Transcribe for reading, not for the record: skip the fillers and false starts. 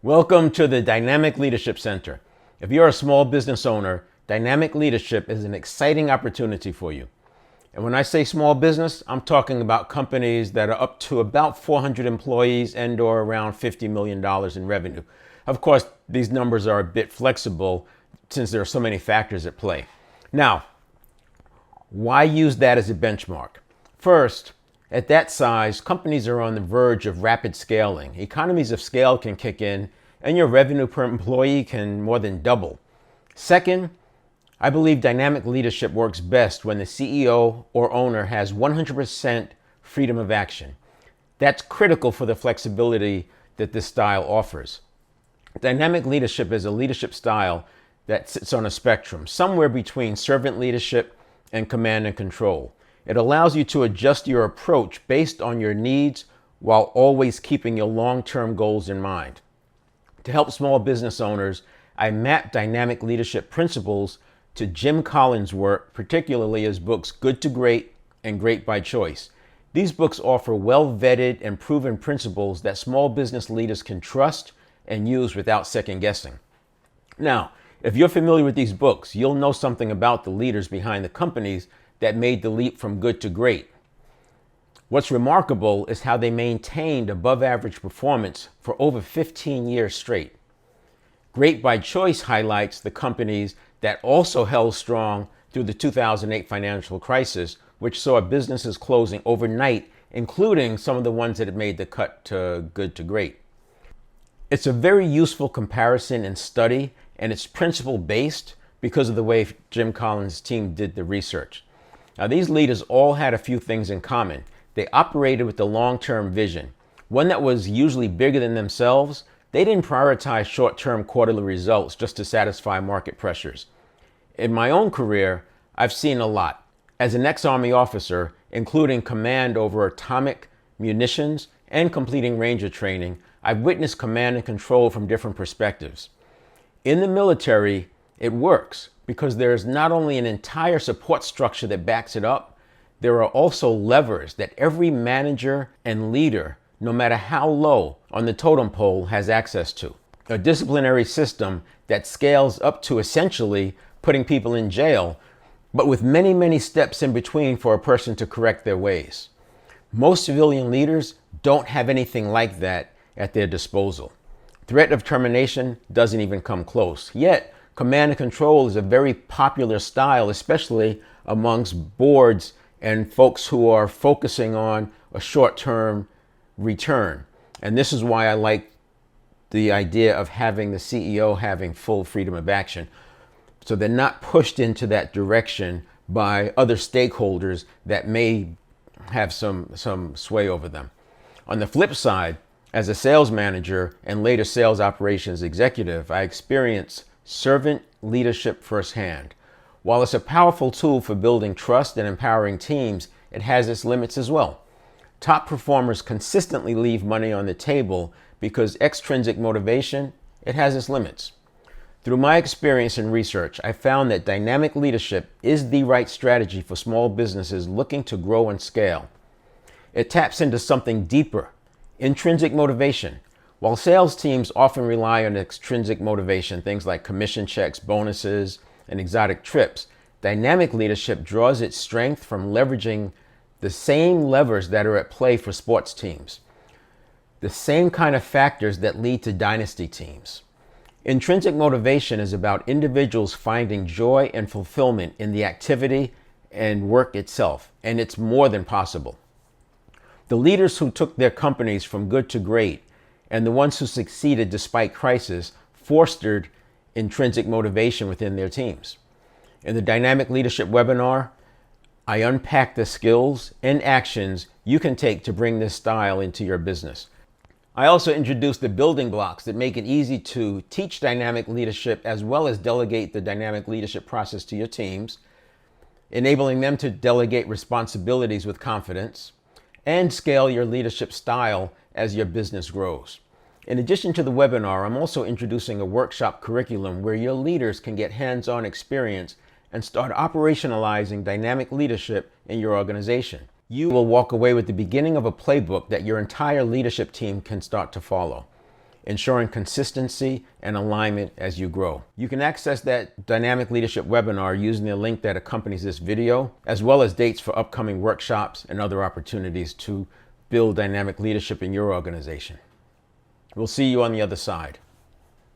Welcome to the Dynamic Leadership Center. If you're a small business owner, dynamic leadership is an exciting opportunity for you. And when I say small business, I'm talking about companies that are up to about 400 employees and or around $50 million in revenue. Of course, these numbers are a bit flexible since there are so many factors at play. Now, why use that as a benchmark? First, at that size, companies are on the verge of rapid scaling. Economies of scale can kick in, and your revenue per employee can more than double. Second, I believe dynamic leadership works best when the CEO or owner has 100% freedom of action. That's critical for the flexibility that this style offers. Dynamic leadership is a leadership style that sits on a spectrum, somewhere between servant leadership and command and control. It allows you to adjust your approach based on your needs while always keeping your long-term goals in mind. To help small business owners, I map dynamic leadership principles to Jim Collins' work, particularly his books Good to Great and Great by Choice. These books offer well-vetted and proven principles that small business leaders can trust and use without second guessing. Now, if you're familiar with these books, you'll know something about the leaders behind the companies that made the leap from good to great. What's remarkable is how they maintained above average performance for over 15 years straight. Great by Choice highlights the companies that also held strong through the 2008 financial crisis, which saw businesses closing overnight, including some of the ones that had made the cut to good to great. It's a very useful comparison and study, and it's principle based because of the way Jim Collins' team did the research. Now, these leaders all had a few things in common. They operated with a long-term vision, one that was usually bigger than themselves. They didn't prioritize short-term quarterly results just to satisfy market pressures. In my own career, I've seen a lot. As an ex-Army officer, including command over atomic munitions and completing Ranger training, I've witnessed command and control from different perspectives. In the military, it works because there is not only an entire support structure that backs it up, there are also levers that every manager and leader, no matter how low on the totem pole, has access to. A disciplinary system that scales up to essentially putting people in jail, but with many, many steps in between for a person to correct their ways. Most civilian leaders don't have anything like that at their disposal. Threat of termination doesn't even come close. Yet, command and control is a very popular style, especially amongst boards and folks who are focusing on a short-term return. And this is why I like the idea of having the CEO having full freedom of action. So they're not pushed into that direction by other stakeholders that may have some sway over them. On the flip side, as a sales manager and later sales operations executive, I experienced servant leadership firsthand. While it's a powerful tool for building trust and empowering teams, it has its limits as well. Top performers consistently leave money on the table because extrinsic motivation, it has its limits. Through my experience and research, I found that dynamic leadership is the right strategy for small businesses looking to grow and scale. It taps into something deeper, intrinsic motivation. While sales teams often rely on extrinsic motivation, things like commission checks, bonuses, and exotic trips, dynamic leadership draws its strength from leveraging the same levers that are at play for sports teams, the same kind of factors that lead to dynasty teams. Intrinsic motivation is about individuals finding joy and fulfillment in the activity and work itself, and it's more than possible. The leaders who took their companies from good to great and the ones who succeeded despite crisis fostered intrinsic motivation within their teams. In the Dynamic Leadership webinar, I unpack the skills and actions you can take to bring this style into your business. I also introduce the building blocks that make it easy to teach dynamic leadership as well as delegate the dynamic leadership process to your teams, enabling them to delegate responsibilities with confidence, and scale your leadership style as your business grows. In addition to the webinar, I'm also introducing a workshop curriculum where your leaders can get hands-on experience and start operationalizing dynamic leadership in your organization. You will walk away with the beginning of a playbook that your entire leadership team can start to follow. ensuring consistency and alignment as you grow. You can access that dynamic leadership webinar using the link that accompanies this video, as well as dates for upcoming workshops and other opportunities to build dynamic leadership in your organization. We'll see you on the other side.